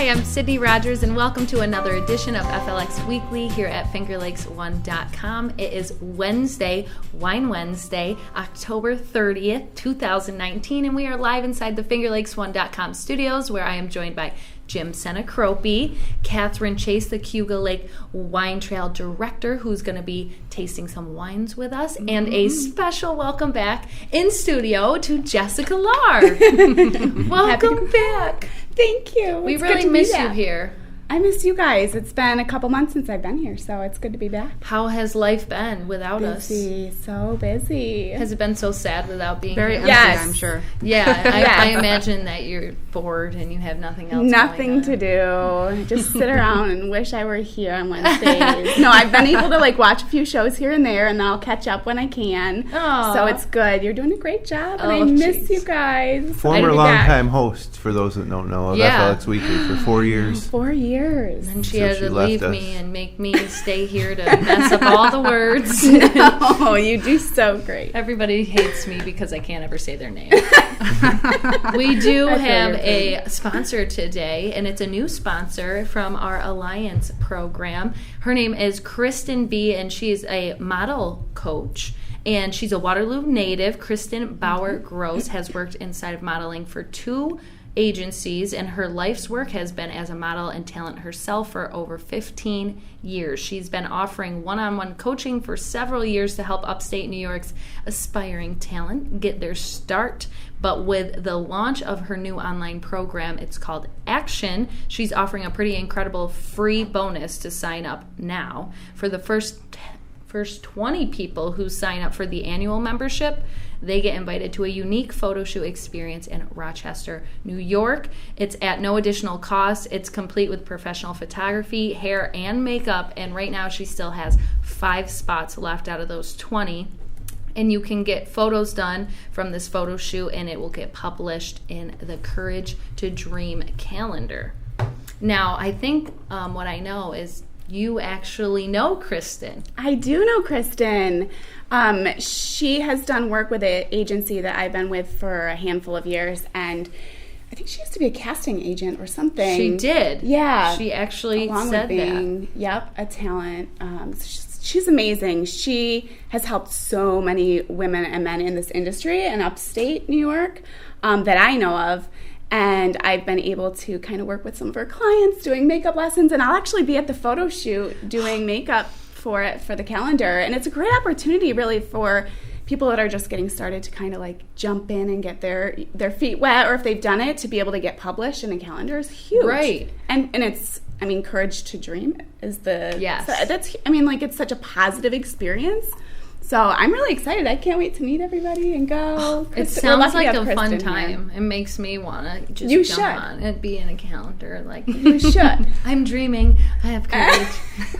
Hi, I'm Sydney Rogers, and welcome to another edition of FLX Weekly here at FingerLakes1.com. It is Wednesday, Wine Wednesday, October 30th, 2019, and we are live inside the FingerLakes1.com studios, where I am joined by Jim Senacropi, Katherine Chase, the Cayuga Lake Wine Trail Director, who's going to be tasting some wines with us, and a special welcome back in studio to Jessica Lahr. Welcome back. Thank you. We really miss you here. I miss you guys. It's been a couple months since I've been here, so it's good to be back. How has life been without us? Busy, so busy. Has it been so sad without being Very here? empty, Yes. I'm sure. Yeah, I imagine that you're bored and you have nothing else Nothing to do. Just sit around and wish I were here on Wednesdays. No, I've been able to watch a few shows here and there, and then I'll catch up when I can. Aww. So it's good. You're doing a great job, and I miss you guys. Former longtime host, for those that don't know, of FLX Weekly for 4 years. 4 years. And she So had she to left leave us. me and make me stay here to mess up all the words. Oh, you do so great. Everybody hates me because I can't ever say their name. We do have a sponsor today, and it's a new sponsor from our Alliance program. Her name is Kristen B., and she's a model coach. And she's a Waterloo native. Kristen Bauer-Gross has worked inside of modeling for 2 agencies, and her life's work has been as a model and talent herself for over 15 years. She's been offering one-on-one coaching for several years to help upstate New York's aspiring talent get their start. But with the launch of her new online program, it's called Action, she's offering a pretty incredible free bonus to sign up now. For the first 20 people who sign up for the annual membership, they get invited to a unique photo shoot experience in Rochester, New York. It's at no additional cost. It's complete with professional photography, hair, and makeup. And right now she still has 5 spots left out of those 20. And you can get photos done from this photo shoot, and it will get published in the Courage to Dream calendar. Now, I think what I know is you actually know Kristen. I do know Kristen. She has done work with an agency that I've been with for a handful of years, and I think she used to be a casting agent or something. She did. Yeah. She actually Along said with being, Yep, a talent. She's amazing. She has helped so many women and men in this industry in upstate New York that I know of. And I've been able to kind of work with some of her clients doing makeup lessons, and I'll actually be at the photo shoot doing makeup for it for the calendar. And it's a great opportunity really for people that are just getting started to kind of jump in and get their feet wet, or if they've done it, to be able to get published in a calendar is huge. Right. And it's, Courage to Dream is the... Yes. So that's, it's such a positive experience. So I'm really excited. I can't wait to meet everybody and go. It sounds like a fun time. Here. It makes me want to just jump on and be in a calendar. You should. I'm dreaming. I have courage.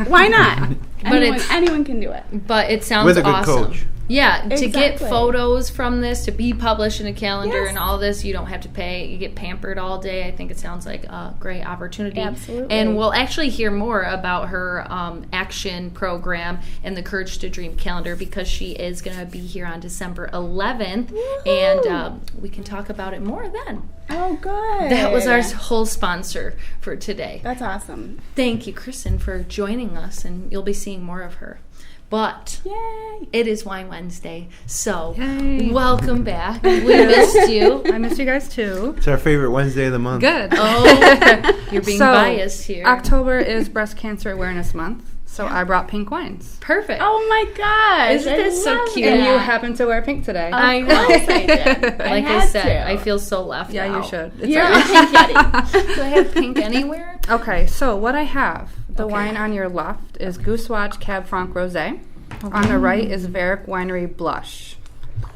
Why not? Anyone can do it. But it sounds with a good awesome. Coach. Yeah, exactly. To get photos from this, to be published in a calendar and all this, you don't have to pay. You get pampered all day. I think it sounds like a great opportunity. Absolutely. And we'll actually hear more about her action program and the Courage to Dream calendar, because she is going to be here on December 11th. Woo-hoo! And we can talk about it more then. Oh, good. That was our whole sponsor for today. That's awesome. Thank you, Kristen, for joining us, and you'll be seeing more of her. But yay! It is Wine Wednesday, so Yay. Welcome back. We missed you. I missed you guys too. It's our favorite Wednesday of the month. Good. Oh, you're being biased here. October is Breast Cancer Awareness Month, so I brought pink wines. Perfect. Oh my gosh. Isn't this so cute? And you happen to wear pink today. I know. I did. Like I said, I feel so left Yeah, out. you should. You're a pink yeti. Do I have pink anywhere? Okay, so what I have, the wine on your left is Goose Watch Cab Franc Rosé. Okay. On the right is Varick Winery Blush.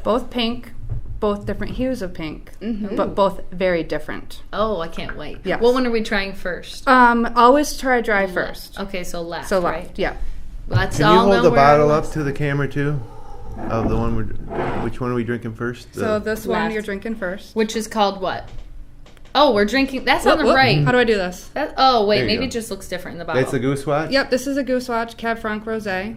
Both pink, both different hues of pink, but both very different. Oh, I can't wait. Yes. What one are we trying first? Always try dry first. Okay, so left. So right? left, yeah. Let's Can you all hold know the where bottle I up was. to the camera too? Of the one which one are we drinking first? So this one left. you're drinking first. Which is called what? Oh, we're drinking. That's on the right. How do I do this? Oh, wait. There you Maybe go. it just looks different in the bottle. It's a Goose Watch? Yep, this is a Goose Watch Cab Franc Rosé.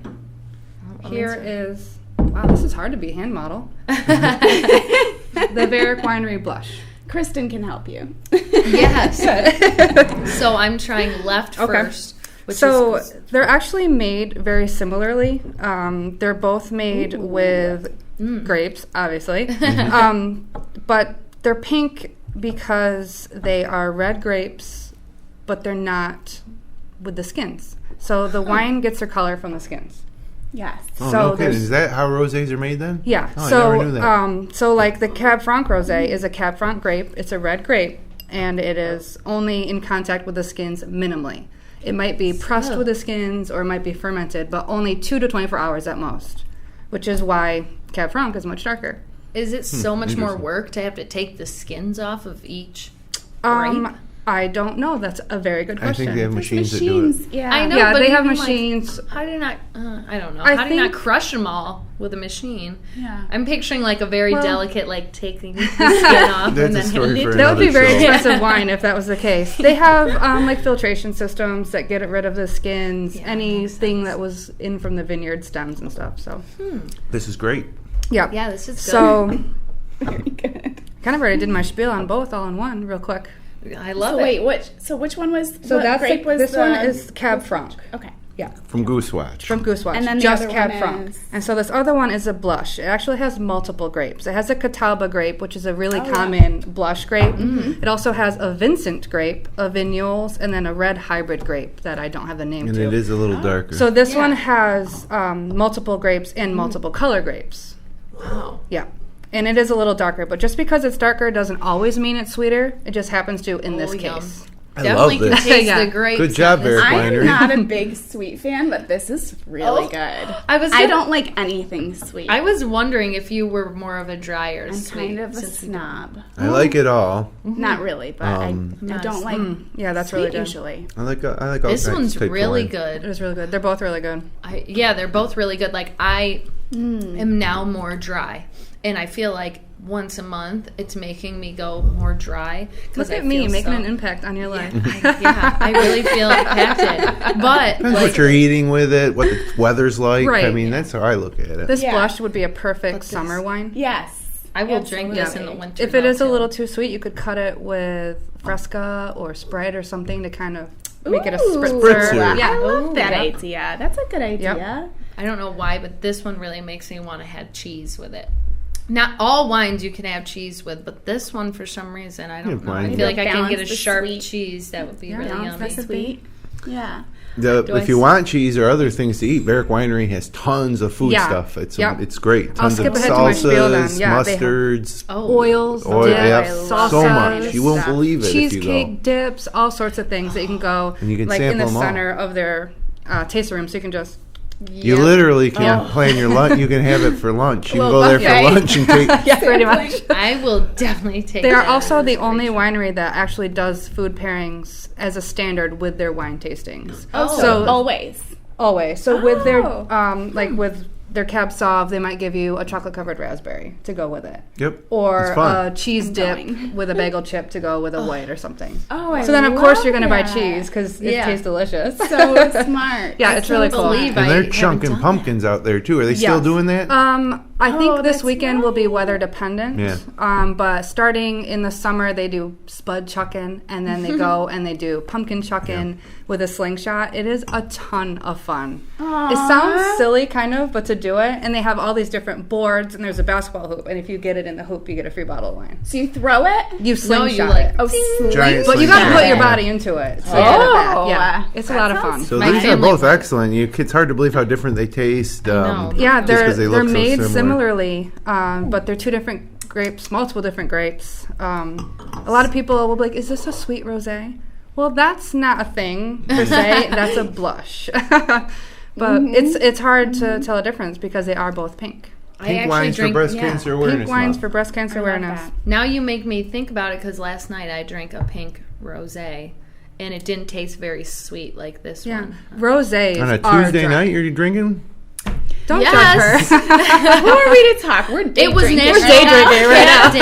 Oh, Here is... Wow, this is hard to be hand model. The Varick Winery Blush. Kristen can help you. Yes. So I'm trying left first. So they're actually made very similarly. They're both made with grapes, obviously. But they're pink because they are red grapes, but they're not with the skins. So the wine gets their color from the skins. Yes. Oh, So no kidding. Is that how rosés are made then? Yeah. Oh, So I never knew that. so like the Cab Franc rosé is a Cab Franc grape. It's a red grape, and it is only in contact with the skins minimally. It might be pressed with the skins or it might be fermented, but only 2 to 24 hours at most, which is why Cab Franc is much darker. Is it so much more interesting. work to have to take the skins off of each grape? I don't know. That's a very good I question. think they have machines that do it. Yeah. I know, Yeah, but they have even, like, machines. how do you not? I don't know. I How do you not think- crush them all with a machine? Yeah. I'm picturing like a very delicate, like taking the skin off That's and a then story handing for it. That would be another very show. expensive wine if that was the case. They have like filtration systems that get rid of the skins, anything that was in from the vineyard stems and stuff. So, This is great. yeah. Yeah, this is good. So, Very good. kind of already did my spiel on both all in one real quick. I love So it. wait, which one was? So what that's grape was this the, one is Cab Franc. Okay. Yeah, From Goose Watch. from Goose Watch. And then the just other Cab one Franc. is- And so this other one is a blush. It actually has multiple grapes. It has a Catawba grape, which is a really yeah. common blush grape. It also has a Vincent grape, a Vignoles, and then a red hybrid grape that I don't have the name And to. it is a little darker. So this one has multiple grapes and multiple color grapes. Wow. Yeah. And it is a little darker, but just because it's darker doesn't always mean it's sweeter. It just happens to in this yum. case. I Definitely love can this. taste Yeah. the grapes. Good job, on this. Eric. I'm Winery. not a big sweet fan, but this is really Oh, good. I don't like anything sweet. I was wondering if you were more of a dry or I'm sweet. kind of a since we- snob. I like it all. Not really, but I Nice. don't like Yeah, that's sweet really good. usually. I like all This kinds one's of types of really wine. good. It was really good. They're both really good. Yeah, they're both really good. Like I am now more dry, and I feel like once a month it's making me go more dry. Look at me making an impact on your life. I really feel impacted. But Depends like, what you're eating with it, what the weather's like. I Right. mean, that's how I look at it. This Yeah. blush would be a perfect summer wine. Yes. I will drink this in the Absolutely. winter. If it is a though, little too. too sweet, you could cut it with Fresca or Sprite or something to kind of make it a spritzer. Spritzer. Yeah. I love that Yep. idea. That's a good idea. I don't know why, but this one really makes me want to have cheese with it. Not all wines you can have cheese with, but this one for some reason I don't know. I wine. feel like I can Balance get a the sharp sweet. cheese that would be really Balance yummy. the sweet. Yeah. If you want cheese or other things to eat, Barrick Winery has tons of food Yeah. stuff. It's Yep. it's great. I'll Tons of skip ahead to my spiel then. salsas, Yeah, they have- mustards, Oils, oil. dips, Yeah, salsas, so much. You won't believe it if you go. cheesecake dips, all sorts of things that you can go And you can like in sample the them all. center of their taster room, so you can just You literally can plan your lunch. You can have it for lunch. You can go there buffet. for lunch and take. yeah, pretty much. I will definitely take They are that. also the only winery that actually does food pairings as a standard with their wine tastings. Oh, So- always. Always. So with their Oh. like with their Cab Sauv, they might give you a chocolate covered raspberry to go with it. Yep. Or It's fun. a cheese dip going. with a bagel chip to go with a white or something. Oh, I So then, of course, you're going to buy love cheese because it Yeah. tastes delicious. So smart. Yeah, it's really cool. believe And I they're haven't chunking done pumpkins out there too. Are they still Yes. doing that? I think Oh, this that's weekend will be right. weather dependent. Yeah. But starting in the summer, they do spud chucking, and then they go and they do pumpkin chucking with a slingshot. It is a ton of fun. It sounds silly, kind of, but to do it, and they have all these different boards, and there's a basketball hoop, and if you get it in the hoop, you get a free bottle of wine. So you throw it? You slingshot like- it. Oh, Giant But you got to slingshot. put your body into it. So you get it back. Yeah, it's a that lot of sounds fun. So My these are family both would- excellent. It's hard to believe how different they taste. know. Yeah, just 'cause they're look so made similar. similarly, but they're two different grapes, multiple different grapes. A lot of people will be like, "Is this a sweet rosé?" Well, that's not a thing per se. That's a blush. But it's hard to tell a difference because they are both pink. I Pink actually wines for drink breast cancer awareness. Pink wines Month. for breast cancer awareness. that. Now you make me think about it because last night I drank a pink rosé and it didn't taste very sweet like this Yeah, one. rosés On a are Tuesday dry. night, you're drinking. Don't Yes. judge her. Who are we to talk? We're day It was drinkers. National day drinking Cat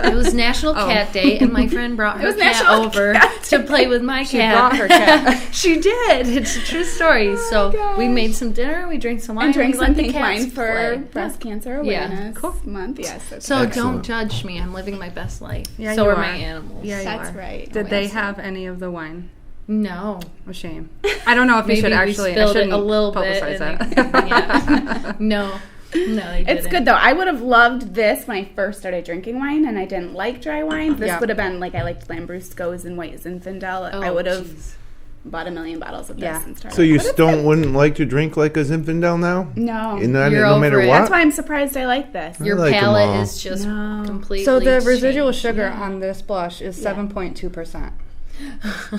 Day. It was National Cat Day, and my friend brought her was cat National over to play with my She cat. brought her cat. She did. It's a true story. So gosh. we made some dinner, we drank some wine, And drink we let some the pink cats wine for play. Breast Cancer Yeah. Awareness Month. Yes. Okay. So Excellent. don't judge me. I'm living my best life. Yeah, so you are are. my animals. Yeah, you That's are. right. Did they have any of the wine? No. A shame. I don't know if Maybe you should we actually. I spilled it shouldn't a little bit. publicize and that. yeah. No. No, they didn't. It's good though. I would have loved this when I first started drinking wine, and I didn't like dry wine. This Yeah. would have been like I liked Lambrusco's and White Zinfandel. Oh, I would have jeez. bought 1 million bottles of this Yeah. and started. So you But it's don't good. wouldn't like to drink like a Zinfandel now? No. And not, You're no over matter it. what? That's why I'm surprised I like this. Your like 'em palate all. is just No. completely So the residual changed. sugar on this blush is 7.2%.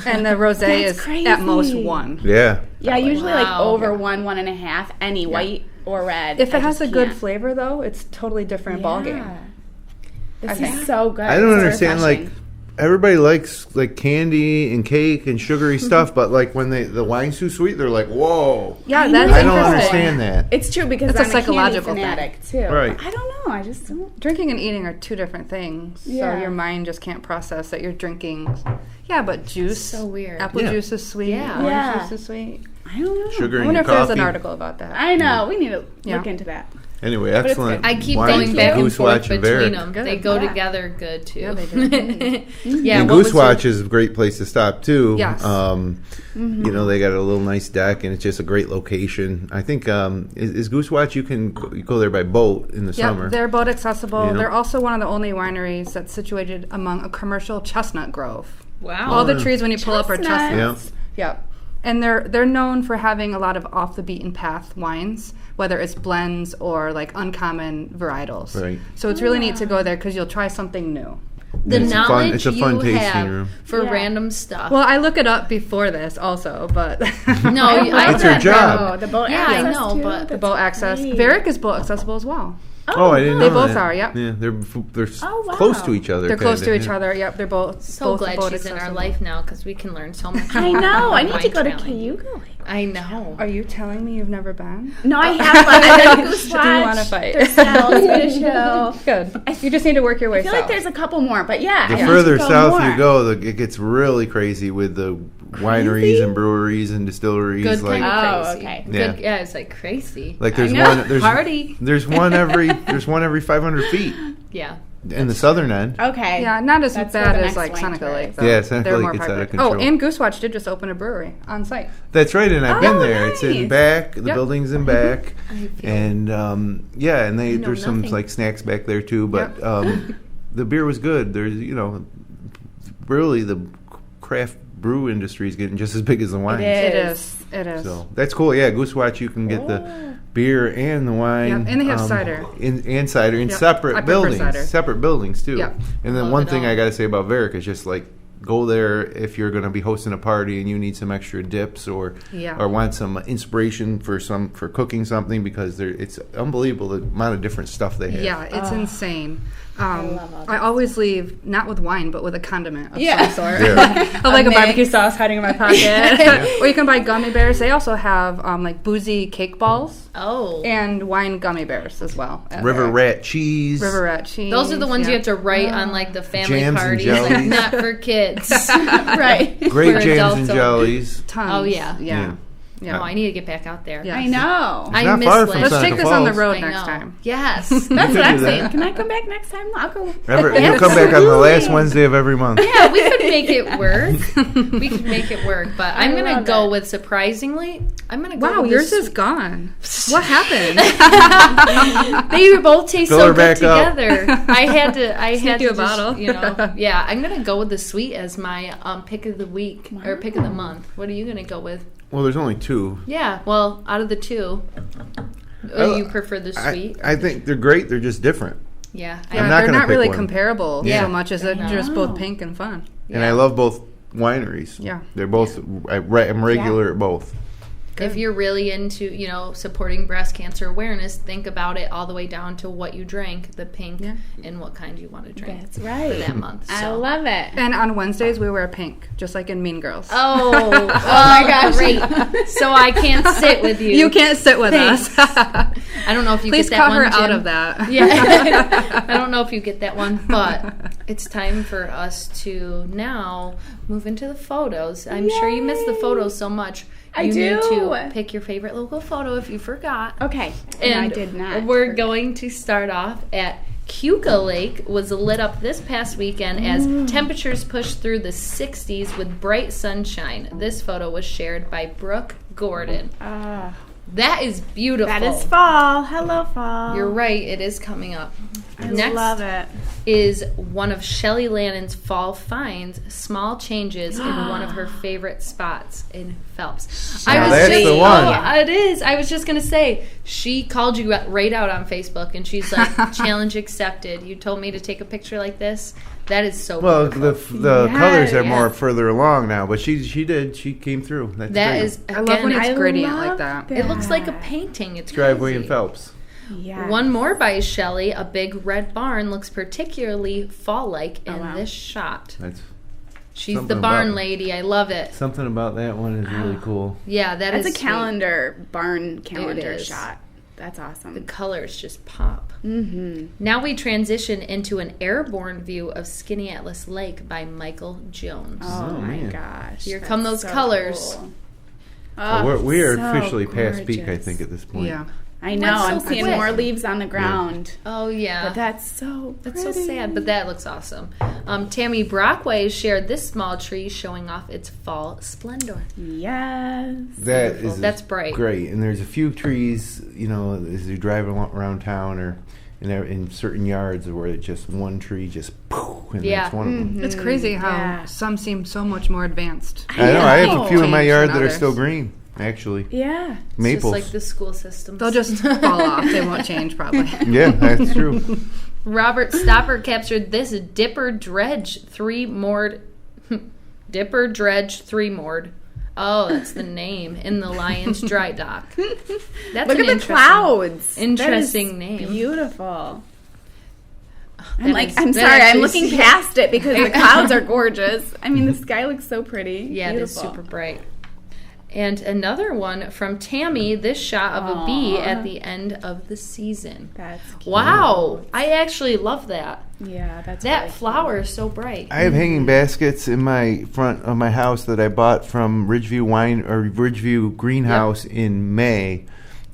And the That's rosé is crazy. at most 1. Yeah. Yeah, usually like Wow. over 1.5, any white or red. If I it has just a good can't. flavor, though, it's totally different ballgame. This I is think. so good. I don't It's so understand, like, refreshing. everybody likes, like, candy and cake and sugary stuff, but, like, when the wine's too sweet, they're like, whoa. Yeah, I that's know. I don't interesting. understand that. It's true because It's a I'm a candy psychological thing. fanatic too. Right. I don't know. I just don't. Drinking and eating are two different things. Yeah. So your mind just can't process that you're drinking. Yeah, but juice. So weird. Apple Yeah. juice is sweet. Yeah. Orange Yeah. juice is sweet. I don't know. Sugar I in wonder your if there's coffee. an article about that. I know. We need to Yeah. look into that. Anyway, it's excellent. good. I keep wine going from back and Goose forth Watch and between Varick. them. Good. They go Yeah. together good too. Yeah, they do. Yeah, And what Goose was your- Watch is a great place to stop too. Yes. You know, they got a little nice deck, and it's just a great location. I think is Goose Watch. You can you go there by boat in the summer. Yep, they're boat accessible. You know? They're also one of the only wineries that's situated among a commercial chestnut grove. Wow. All the trees when you pull up are Chestnuts. chestnuts. Yep. And they're known for having a lot of off the beaten path wines, whether it's blends or like uncommon varietals. Right. So it's really neat to go there because you'll try something new. the It's a fun- knowledge it's a fun you tasting have room. for Yeah. random stuff. Well, I look it up before this also, but no, I That's her read job. them. Oh, the boat Yeah, I access know, too? but the boat access. great. Varick is boat accessible as well. Oh, I didn't know They both that. are, yep. Yeah, they're Oh, wow. close to each other. They're close to kinda, each yeah. other. Yep, they're both So both glad boat she's in our accessible. life now because we can learn so much. I more know. I about need to go to wine trailing. Cayuga. I know. Are you telling me you've never been? No, I have. I've been to Goose Do you want to Watch. fight? There's Swedish Hill. Good. You just need to work your way I feel south. like there's a couple more, but yeah. The I need further to go south more. you go, it gets really crazy with the wineries and breweries and distilleries. Good like, kind of Oh, crazy. okay. Yeah. Good, yeah, it's like crazy. like there's I know. one. There's Party. There's one every 500 feet Yeah. in the southern end. Okay. Yeah, not as That's where bad the as next like wine Seneca tour Lake. is. Though. Yeah, Seneca They're Lake more gets out of private. control. Oh, and Goose Watch did just open a brewery on site. That's right, and I've been Oh, there. It's in nice. back. The Yep. building's in back, I feel and yeah, and know there's some nothing. like snacks back there too. But the beer was good. There's really the craft brew industry is getting just as big as the wine. It It is. is. It is. So that's cool. Yeah, Goose Watch, you can get the beer and the wine. Yep, and they have cider. And cider in Yep, I separate prefer buildings. cider. Separate buildings too. Yep. And then Love one it thing all. I got to say about Varick is just like go there if you're going to be hosting a party and you need some extra dips or Yeah. want some inspiration for cooking something because it's unbelievable the amount of different stuff they have. Yeah, it's insane. love all I always leave not with wine, but with a condiment of Yeah. some sort. Yeah. Of like a mix. barbecue sauce hiding in my pocket. Or you can buy gummy bears. They also have like boozy cake balls Oh. and wine gummy bears as well. at River Varick. Rat cheese. River Rat cheese. Those are the ones yeah. you have to write on like the family Jams and parties, like jellies. not for kids. Right. Great For jams adults and only. jellies. Tons. Oh, yeah. Yeah. Oh, I need to get back out there. Yeah. I know. I not miss far from Lynn. Let's take Seneca this on the Falls. road I next know. time. Yes. That's could what do I'm that. saying. Can I come back next time? I'll go. You'll come back on the last Wednesday of every month. Yeah, we could make it work. We could make it work. But I'm going to love go it. with, surprisingly, I'm going to go Wow, with yours this- is gone. What happened? They both taste Fill so her good back up. together. I had to you a just, bottle. yeah, I'm going to go with the sweet as my pick of the week or pick of the month. What are you going to go with? Well, there's only two. Yeah, well, out of the two, you prefer the sweet? I think they're great. They're just different. Yeah. I'm Yeah, not they're gonna not pick really one. comparable Yeah. so much as they're just know. both pink and fun. And I love both wineries. Yeah. They're both, I'm regular at both. If you're really into, supporting breast cancer awareness, think about it all the way down to what you drank, the pink, and what kind you want to drink. That's right. For that month. I love it. And on Wednesdays, we wear pink, just like in Mean Girls. Oh my gosh. Great. So I can't sit with you. You can't sit with us. I don't know if you Please get that cut one, her out Jim. of that. Yeah. I don't know if you get that one, but it's time for us to now move into the photos. I'm sure you missed the photos so much. You need to pick your favorite local photo if you forgot. Okay. And I did not. We're going to start off at Cayuga Lake. Was lit up this past weekend as temperatures pushed through the 60s with bright sunshine. This photo was shared by Brooke Gordon. That is beautiful. That is fall. Hello, fall. You're right. It is coming up. I Next love it. is one of Shelly Lannon's fall finds, small changes in one of her favorite spots in Phelps. That's the one. Oh, it is. I was just going to say, she called you right out on Facebook, and she's like, challenge accepted. You told me to take a picture like this. That is so beautiful. The colors are more further along now, but she did. She came through. That's great. Is, I love when it's gradient love like that. It looks like a painting. It's Driveway crazy. in Phelps. Yeah. One more by Shelly. A big red barn looks particularly fall-like in this shot. She's the barn lady. I love it. Something about that one is really cool. Yeah, That's is a calendar, barn calendar shot. That's awesome. The colors just pop. Mm-hmm. Now we transition into an airborne view of Skinny Atlas Lake by Michael Jones. Oh my gosh. Here come those colors. Cool. We are so officially past peak, I gorgeous. think, at this point. Yeah. I know. I'm so seeing quick. more leaves on the ground. Oh, yeah. But that's so That's so sad, but that looks awesome. Tammy Brockway shared this small tree showing off its fall splendor. Yes. That's bright. Great. And there's a few trees, as you drive around town or in certain yards where it's just one tree just poof, and that's one of them. It's crazy how some seem so much more advanced. I know. I have a few in my Change yard than that are others. still green, actually. Yeah. Maples. Just like the school systems. They'll just fall off. They won't change, probably. Yeah, that's true. Robert Stopper captured this Dipper Dredge 3 moored. Dipper Dredge 3 moored. Oh, that's the name in the Lions Dry Dock. That's Look at the clouds. Interesting name. Beautiful. That I'm sorry, I'm looking past it because the clouds are gorgeous. I mean, the sky looks so pretty. Yeah, it is Beautiful. super bright. And another one from Tammy, this shot of a bee at the end of the season. That's cute. Wow. I actually love that. Yeah, that's That really flower is so bright. I have hanging baskets in my front of my house that I bought from Ridgeview Greenhouse in May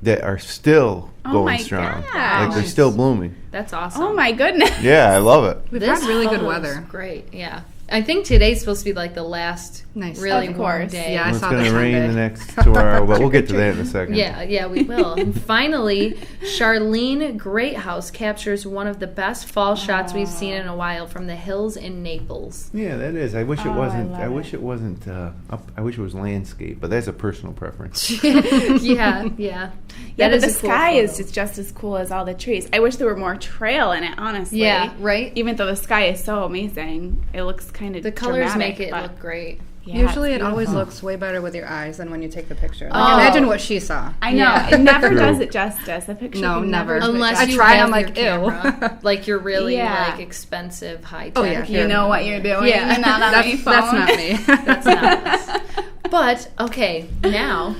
that are still going my strong. gosh. Like they're still blooming. That's awesome. Oh my goodness. Yeah, I love it. We've This had really good photo is weather. Great, yeah. I think today's supposed to be like the last Nice. really Of warm course. day. Yeah, I It's saw going the to rain Sunday. the next 2 hours, but we'll get to that in a second. Yeah, we will. And finally, Charlene Greathouse captures one of the best fall shots we've seen in a while from the hills in Naples. Yeah, that is. I wish it wasn't. love I wish it wasn't. I wish it was landscape, but that's a personal preference. Yeah. Yeah, That but is the a cool sky photo. is just as cool as all the trees. I wish there were more trail in it, honestly. Yeah, right? Even though the sky is so amazing, it looks kind of The colors make it look great. Yeah, Usually it's it always beautiful. looks way better with your eyes than when you take the picture. Like, Oh. imagine what she saw. I know. Yeah. It never True. does it justice. The picture No, can never. do it Unless I justice. you try, have I'm like, your ew. camera, like you're really Yeah. like expensive high tech. Oh, yeah. You know what you're doing. Yeah. Not on any phone. That's not me. That's not us. But okay, now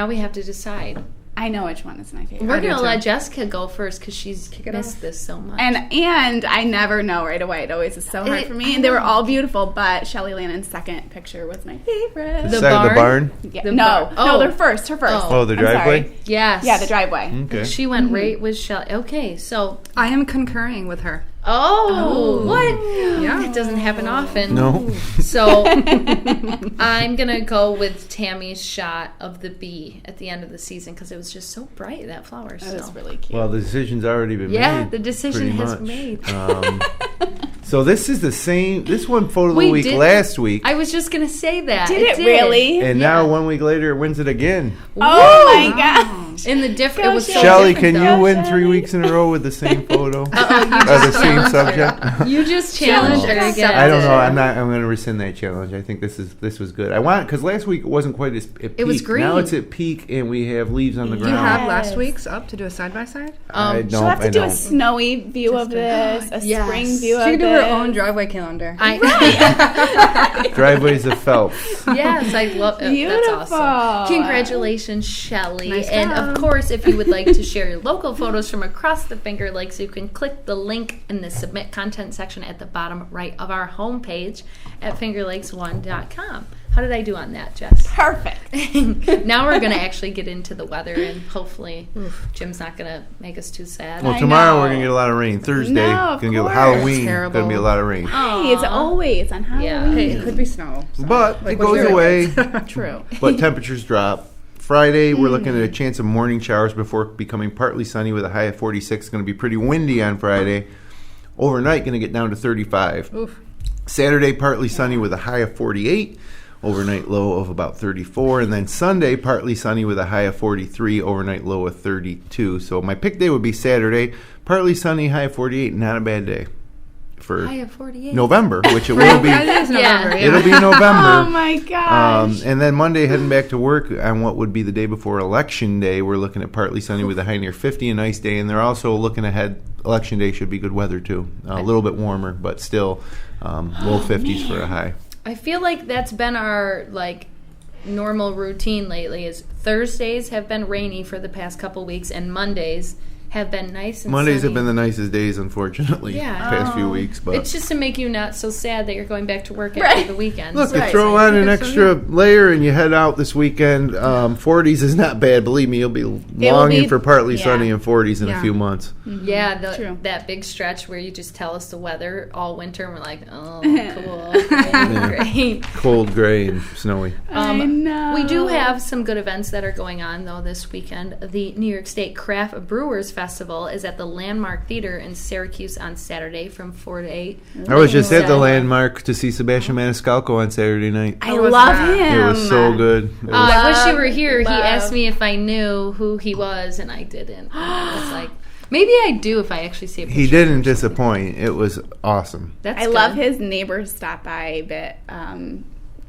we have to decide. I know which one is my favorite. We're do gonna too. let Jessica go first because she's it missed off. this so much. And I never know right away. It always is so hard for me. And they were all beautiful, but Shelly Lannon's second picture was my favorite. The Side of the barn? barn. Yeah, the no, bar- no, oh. they're first. Her first. Oh, the I'm sorry. driveway. yes, Yeah, the driveway. Okay. She went right with Shelly. Okay, so I am concurring with her. what? Yeah. It doesn't happen often. No. So I'm gonna go with Tammy's shot of the bee at the end of the season because it was just so bright, that flower. That was So really cute. Well, the decision's already been made. Yeah, the decision pretty has much. made. So this is the same. This one photo of We the week did- last week, I was just gonna say that. did it really? and yeah. now 1 week later it wins it again. Oh my god! In the different, it was so Shelly, different, can though. you win 3 weeks in a row with the same photo? The same subject? You just challenged her again. I don't know. I'm going to rescind that challenge. I think this was good. Because last week it wasn't quite at peak. It was green. Now it's at peak, and we have leaves on the Do ground. you have last week's up to do a side-by-side? I don't. She'll have to do a don't. snowy view of this, a Yes. spring view She of can do this. her own driveway calendar. Driveways of Phelps. Yes, I love it. Beautiful. That's awesome. Congratulations, Shelly. Nice And job. of course, if you would like to share your local photos from across the Finger Lakes, you can click the link in the Submit Content section at the bottom right of our homepage at fingerlakes1.com. How did I do on that, Jess? Perfect. Now we're going to actually get into the weather, and hopefully Jim's not going to make us too sad. Well, I tomorrow know. we're going to get a lot of rain. Thursday, No, of going to get course. Halloween, Terrible. going to be a lot of rain. Hey, it's always on Halloween. Yeah. Hey, it could be snow. so. But Like it what goes you're away. True. But temperatures drop. Friday, we're looking at a chance of morning showers before becoming partly sunny with a high of 46. It's going to be pretty windy on Friday. Overnight, going to get down to 35. Oof. Saturday, partly sunny with a high of 48. Overnight low of about 34. And then Sunday, partly sunny with a high of 43. Overnight low of 32. So my pick day would be Saturday. Partly sunny, high of 48. Not a bad day for I have 48. November, which it will be. That is November, yeah. It'll be November. Oh my gosh. And then Monday, heading back to work on what would be the day before Election Day, we're looking at partly sunny with a high near 50, a nice day. And they're also looking ahead. Election Day should be good weather, too. A little bit warmer, but still low 50s for a high. I feel like that's been our normal routine lately. Is Thursdays have been rainy for the past couple weeks, and Mondays have been nice and Mondays sunny. have been the nicest days, unfortunately, Yeah. the past few weeks. But It's just to make you not so sad that you're going back to work after the weekend. look, you Right. throw on an extra layer and you head out this weekend. 40s is not bad. Believe me, you'll be longing for partly sunny and 40s in a few months. Yeah, True. that big stretch where you just tell us the weather all winter, and we're like, oh, cool, great. Cold, gray, and snowy. I know. We do have some good events that are going on, though, this weekend. The New York State Craft Brewers Festival is at the Landmark Theater in Syracuse on Saturday from 4 to 8. I was just at the So- Landmark to see Sebastian Maniscalco on Saturday night. I How was love that? him. It was so good. It was- I wish you were here. Love. He asked me if I knew who he was, and I didn't. And I was like, maybe I do if I actually see a picture. he didn't disappoint. It was awesome. That's I good. love his neighbors stop by bit.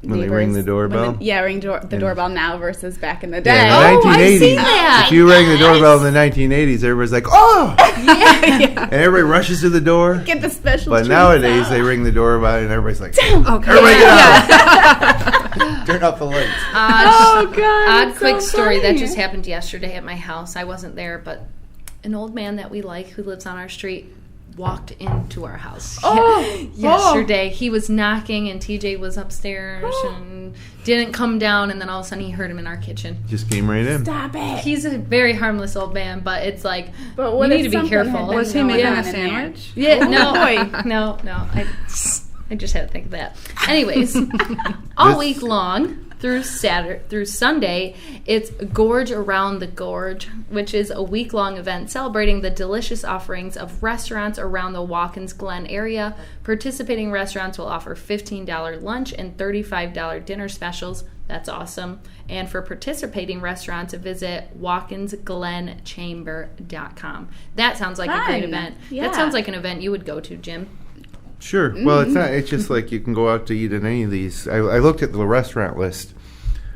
When they ring the doorbell? Ring the doorbell now versus back in the day. Yeah, in the Oh, I've 1980s, seen that. if you rang the doorbell in the 1980s, everybody's like, oh! And everybody rushes to the door. Get the special But treats nowadays, out. they ring the doorbell and everybody's like, Okay. everybody get out. Turn off the lights. Oh God! Odd it's quick so story that funny. just happened yesterday at my house. I wasn't there, but an old man that we like who lives on our street walked into our house yesterday. He was knocking and TJ was upstairs and didn't come down, and then all of a sudden he heard him in our kitchen. Just came right in. Stop it. He's a very harmless old man, but it's like But you what need if to be something careful. had been Was he going making on a in there? sandwich? Yeah, boy. no. I just had to think of that. Anyways, all week long through Sunday, it's Gorge Around the Gorge, which is a week-long event celebrating the delicious offerings of restaurants around the Watkins Glen area. Participating restaurants will offer $15 lunch and $35 dinner specials. That's awesome. And for participating restaurants, visit WatkinsGlenChamber.com. That sounds like a great Fun. event. Yeah. That sounds like an event you would go to, Jim. Sure. Well, it's not. It's just like you can go out to eat at any of these. I looked at the restaurant list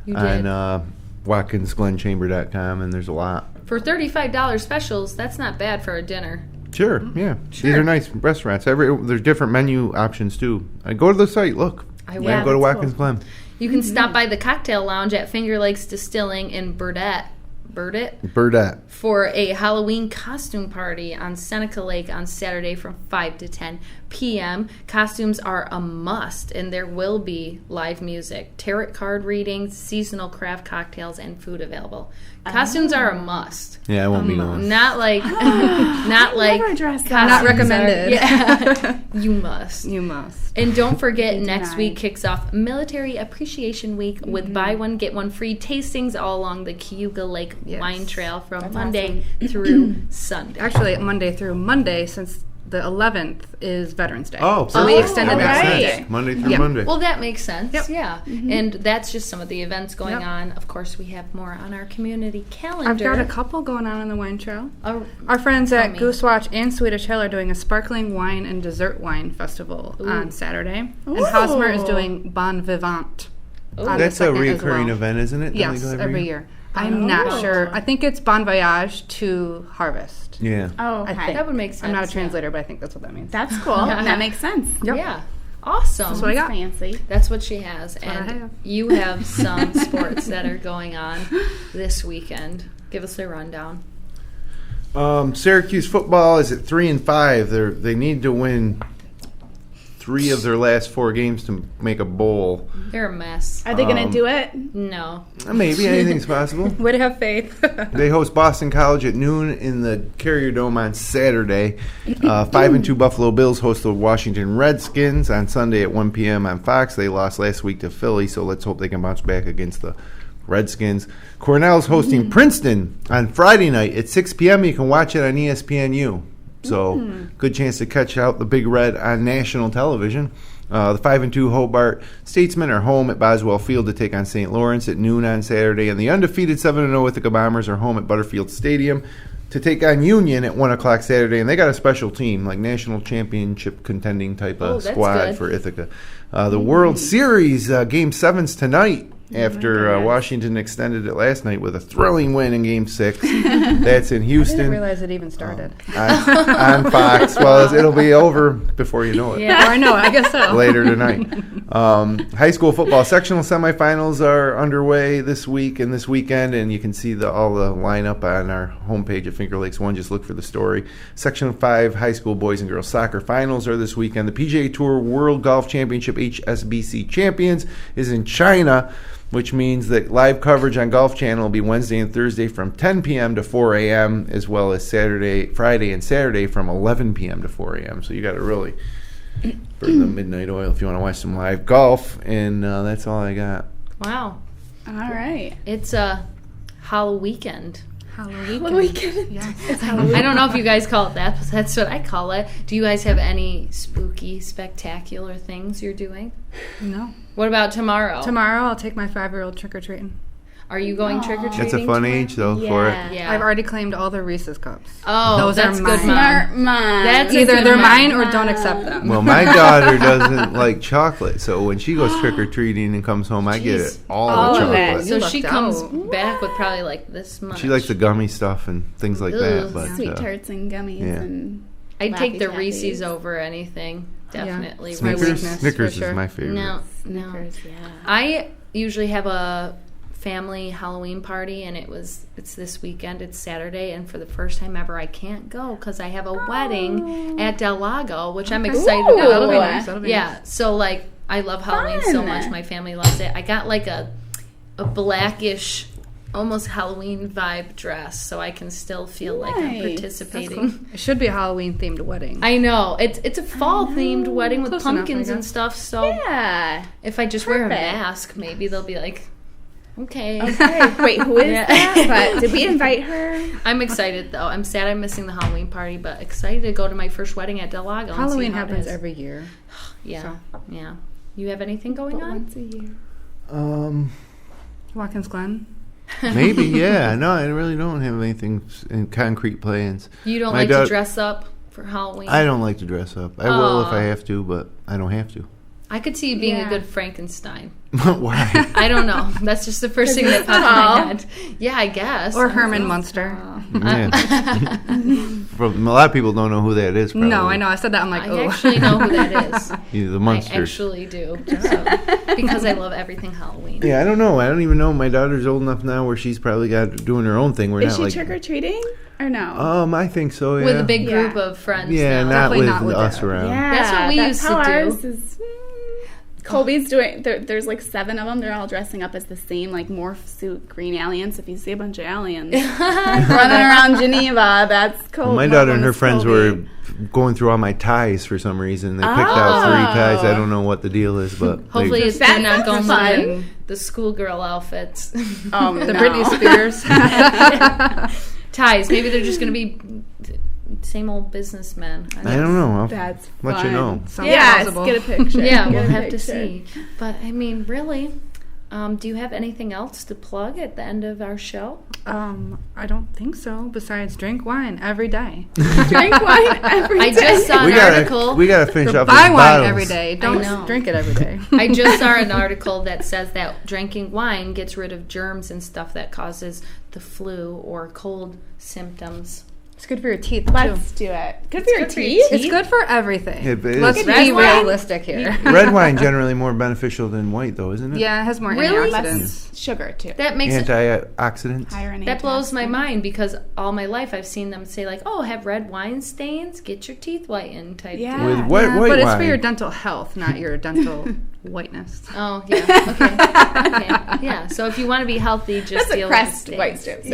You did. on WatkinsGlenChamber.com, and there's a lot. For $35 specials, that's not bad for a dinner. Sure. Yeah. These are nice restaurants. There's different menu options too. Go to the site. Look. I Yeah, will. Go to that's Watkins Glen. You can stop by the cocktail lounge at Finger Lakes Distilling in Burdett Burdette. for a Halloween costume party on Seneca Lake on Saturday from 5 to 10 p.m. Costumes are a must, and there will be live music, tarot card readings, seasonal craft cocktails, and food available. Costumes are a must. Yeah, I won't be going. Not like, not like Never dressed up. Not recommended. Yeah, you must. You must. And don't forget, next denied. week kicks off Military Appreciation Week with buy one, get one free tastings all along the Cayuga Lake Yes. Wine Trail from Monday through Sunday. Actually, Monday through Monday, since the 11th is Veterans Day. Oh, so we perfect. extended That that makes day. sense. Monday through Yeah. Monday. Well, that makes sense. Yep. Yeah. And that's just some of the events going Yep. on. Of course, we have more on our community calendar. I've got a couple going on the wine trail. Oh, Our friends Tell at me. Goose Watch and Swedish Hill are doing a sparkling wine and dessert wine festival on Saturday. And Hosmer is doing Bon Vivant. on the That's a 2nd as reoccurring well. event, isn't it? Yes, That we go every year. I'm not sure. I think it's Bon Voyage to Harvest. Yeah. Oh, I okay. think. That would make sense. I'm not a yeah. translator, but I think that's what that means. That's cool. That makes sense. Yep. Yeah. Awesome. That's what I got. Fancy. That's what she has. what I And have. you have some sports that are going on this weekend. Give us a rundown. Syracuse football is at 3-5. They need to win 3 of their last 4 games to make a bowl. They're a mess. Are they going to do it? No. Maybe anything's possible. Would have faith. They host Boston College at noon in the Carrier Dome on Saturday. 5-2 Buffalo Bills host the Washington Redskins on Sunday at 1 p.m. on Fox. They lost last week to Philly, so let's hope they can bounce back against the Redskins. Cornell's hosting Princeton on Friday night at 6 p.m. You can watch it on ESPNU. So good chance to catch out the Big Red on national television. The 5-2 Hobart Statesmen are home at Boswell Field to take on St. Lawrence at noon on Saturday, and the undefeated 7-0 Ithaca Bombers are home at Butterfield Stadium to take on Union at 1 o'clock Saturday. And they got a special team, like national championship contending type of that's squad good. for Ithaca. The World Series Game 7's tonight. After Washington extended it last night with a thrilling win in Game 6. That's in I Houston. didn't realize it even started. On Fox. Well, it'll be over before you know it. Yeah, or no, I guess so. Later tonight. High school football sectional semifinals are underway this week and this weekend, and you can see all the lineup on our homepage at Finger Lakes One. Just look for the story. Section 5 high school boys and girls soccer finals are this weekend. The PGA Tour World Golf Championship HSBC Champions is in China, which means that live coverage on Golf Channel will be Wednesday and Thursday from 10 p.m. to 4 a.m., as well as Friday and Saturday from 11 p.m. to 4 a.m. So you got to really burn the midnight oil if you want to watch some live golf, and that's all I got. Wow. All right. It's a Halloween. Weekend. Yes. I don't know if you guys call it that, but that's what I call it. Do you guys have any spooky, spectacular things you're doing? No. What about tomorrow? Tomorrow I'll take my 5-year-old trick-or-treating. Are you going trick-or-treating That's a fun tomorrow? age, though, for it. Yeah. I've already claimed all the Reese's cups. Oh, Those that's are good, mine. Mom. Smart mom. That's a Either good they're mom. mine or don't accept them. Well, my daughter doesn't like chocolate, so when she goes trick-or-treating and comes home, I get it all All the of it. chocolate. So You she lucked comes out. back with probably like this much. She likes the gummy stuff and things like that. Ugh. But Sweet tarts and gummies yeah. and I'd take the Laffy Reese's Taffies. over anything. Definitely. It's my Snickers, weakness, Snickers for sure. is my favorite. No. Snickers, yeah. I usually have a family Halloween party, and it's this weekend. It's Saturday, and for the first time ever, I can't go because I have a wedding at Del Lago, which I'm excited Ooh. about. That'll be nice. That'll be Yeah, so like I love Halloween so Fun. much. My family loves it. I got like a blackish, almost Halloween vibe dress, so I can still feel like I'm Nice. participating. It should be a Halloween-themed wedding. I know it's a fall themed wedding with Close enough, pumpkins I and guess. stuff. So Yeah. if I just wear a Perfect. mask, maybe they'll be like, okay. Wait, who is Yeah. that? But did we invite her? I'm excited though. I'm sad I'm missing the Halloween party, but excited to go to my first wedding at Del Lago. and Halloween see how it happens is. every year. Yeah, yeah. You have anything going on? Once a year. Watkins Glen. Maybe, yeah. No, I really don't have anything in concrete plans. You don't My like daugh- to dress up for Halloween? I don't like to dress up. I will if Aw. I have to, but I don't have to. I could see you being Yeah. a good Frankenstein. Why? I don't know. That's just the first thing that popped in my head. Yeah, I guess. Or Herman Munster. Yeah. A lot of people don't know who that is. Probably. No, I know. I said that. I'm like, I oh. actually know who that is. The I Munsters. actually do. So, because I love everything Halloween. Yeah, I don't know. I don't even know. My daughter's old enough now where she's probably doing her own thing. We're Is not she like. trick or treating or no? I think so. Yeah. With a big Yeah. group of friends. Yeah, now. not Definitely with, not with us Dad. around. Yeah, That's what we used to how do. Ours is, Colby's doing. There's like 7 of them. They're all dressing up as the same like morph suit green aliens. If you see a bunch of aliens running around Geneva, that's Colby. My daughter and her friends were going through all my ties for some reason. They picked out 3 ties. I don't know what the deal is, but Hopefully it's That they're not going sounds fun. for the schoolgirl outfits. Oh, The no. Britney Spears. Ties. Maybe they're just going to be same old businessmen. I don't know. I'll That's let you know. Sounds Yes, plausible. get a picture. Yeah, Get we'll a have to picture. see. But I mean, really, do you have anything else to plug at the end of our show? I don't think so. Besides, drink wine every day. Drink wine every I day. just saw an article. We gotta finish So up buy these wine bottles. every day. know. Don't drink it every day. I just saw an article that says that drinking wine gets rid of germs and stuff that causes the flu or cold symptoms. It's good for your teeth, Let's too. do it. Good for your good for your teeth. teeth. It's good for everything. It is. Let's Red be wine? realistic here. Red wine generally more beneficial than white, though, isn't it? Yeah, it has more Really? antioxidants. Less sugar, too. That makes it, Antioxidants. Higher in that blows my antioxidants. mind because all my life I've seen them say like, "Oh, have red wine stains, get your teeth whitened." Type Yeah. deal. With white Yeah, wine. but it's for your dental health, not your dental whiteness. Oh yeah, okay, yeah. So if you want to be healthy, just That's a deal with the Crest stains. white strips.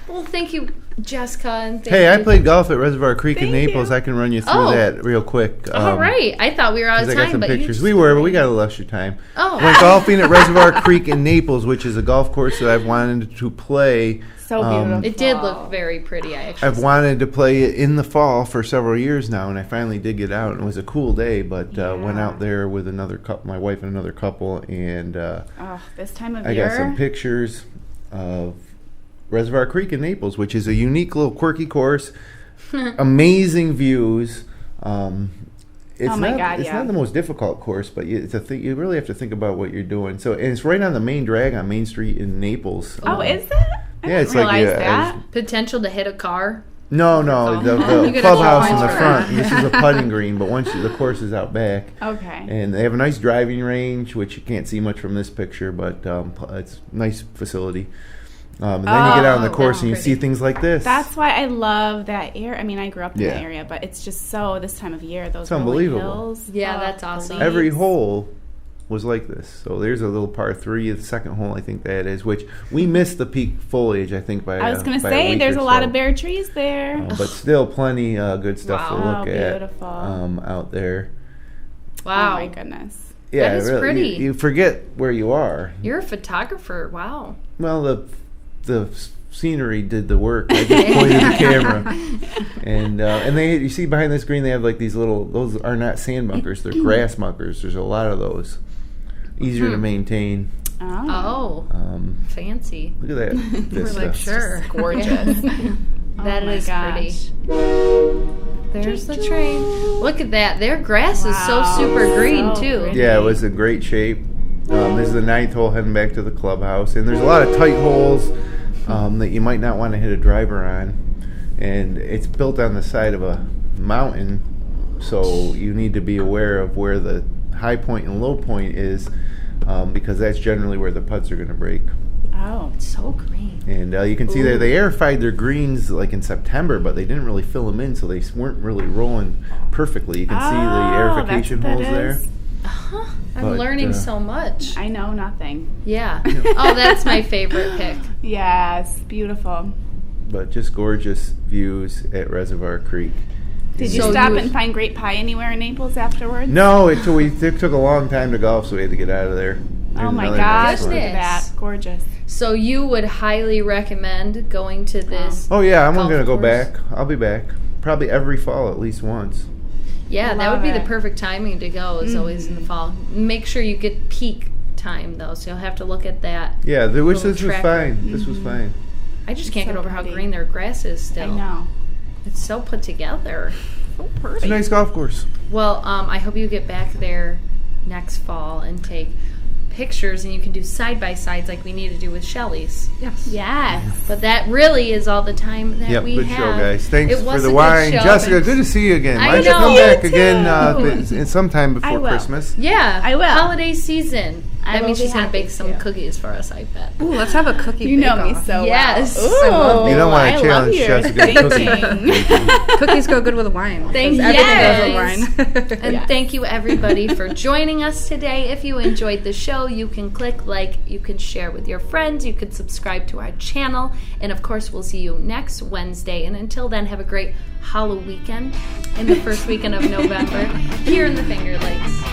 Well, thank you, Jessica. And thank Hey, I you. played golf at Reservoir Creek in Thank Naples. you. I can run you through Oh. that real quick. All right, I thought we were out of 'cause time, I got some but you pictures. just- We were, but we got a little extra time. Oh. Went golfing at Reservoir Creek in Naples, which is a golf course that I've wanted to play. So beautiful. It did look very pretty. I actually. I've wanted to play it in the fall for several years now, and I finally did get out. And it was a cool day, but went out there with another couple, my wife and another couple, and Oh, this time of I year. got some pictures of Reservoir Creek in Naples, which is a unique little quirky course. Amazing views. It's Oh my not, God, it's yeah. not the most difficult course, but it's a you really have to think about what you're doing. So, and it's right on the main drag on Main Street in Naples. Oh, is it? I Yeah, didn't it's like realize I that. Potential to hit a car. No, the You get clubhouse extra in the points for front. that. This is a putting green, but once the course is out back, Okay. and they have a nice driving range, which you can't see much from this picture, but it's a nice facility. And then you get out on the course and you see things like this. That's why I love that area. I mean, I grew up in Yeah. that area, but it's just so this time of year, those It's rolling unbelievable. hills. Yeah, Oh, that's awesome. the Every leaves. hole was like this. So there's a little par 3, the second hole, I think that is, which we missed the peak foliage, I think, by I was going to by say, week there's or a lot so. of bare trees there. But still plenty good stuff to Wow. look Oh, at beautiful. out there. Wow. Oh, my goodness. Yeah, is really, pretty. You forget where you are. You're a photographer. Wow. Well, the scenery did the work. I just pointed the camera, and they you see behind the screen they have like these little. Those are not sand bunkers; they're grass bunkers. There's a lot of those. Easier to maintain. Oh. Oh, fancy. Look at that. This We're like, stuff. sure. Gorgeous. That Oh my is gosh. pretty. There's the train. Look at that. Their grass is so Wow. super green, So too. pretty. Yeah, it was in great shape. This is the 9th hole heading back to the clubhouse, and there's a lot of tight holes that you might not want to hit a driver on, and it's built on the side of a mountain, so you need to be aware of where the high point and low point is, because that's generally where the putts are going to break. Oh. So green. And you can see there they airified their greens like in September, but they didn't really fill them in, so they weren't really rolling perfectly. You can see the airification that's what holes that there. is. I'm But, learning so much. I know nothing. Yeah. Oh, that's my favorite pick. Yes, beautiful. But just gorgeous views at Reservoir Creek. Did you So stop you- and find great pie anywhere in Naples afterwards? No, it took a long time to golf, so we had to get out of there. Oh There's my another gosh, nice look one. at that. Gorgeous. So you would highly recommend going to this? Oh yeah, I'm golf going to go course? back. I'll be back probably every fall at least once. Yeah, that would Love be the it. perfect timing to go. Is always in the fall. Make sure you get peak time though, so you'll have to look at that. Yeah, Little this was tracker. fine. This was fine. I just can't So get over how pretty. green their grass is still. I know. It's so put together. So It's pretty. a nice golf course. Well, I hope you get back there next fall and take pictures, and you can do side-by-sides like we need to do with Shelley's. Yes. Yes. But that really is all the time that Yep, we good have. show, guys. Thanks It for was the a good wine. show. Jessica, good to see you again. I Why don't you know. come You back too. again sometime I before will. Christmas? Yeah, I will. Holiday season. I That will means be she's going to happy bake some to. cookies for us, I bet. Ooh, let's have a cookie You know me bake-off. so Yes. well. I love Ooh, You don't want I to love challenge your Jessica to cooking. baking. Cookies go good with wine. Thank Everything you. goes with wine. And Yes. thank you, everybody, for joining us today. If you enjoyed the show, you can click like, you can share with your friends, you can subscribe to our channel, and of course, we'll see you next Wednesday. And until then, have a great Halloween weekend in the first weekend of November here in the Finger Lakes.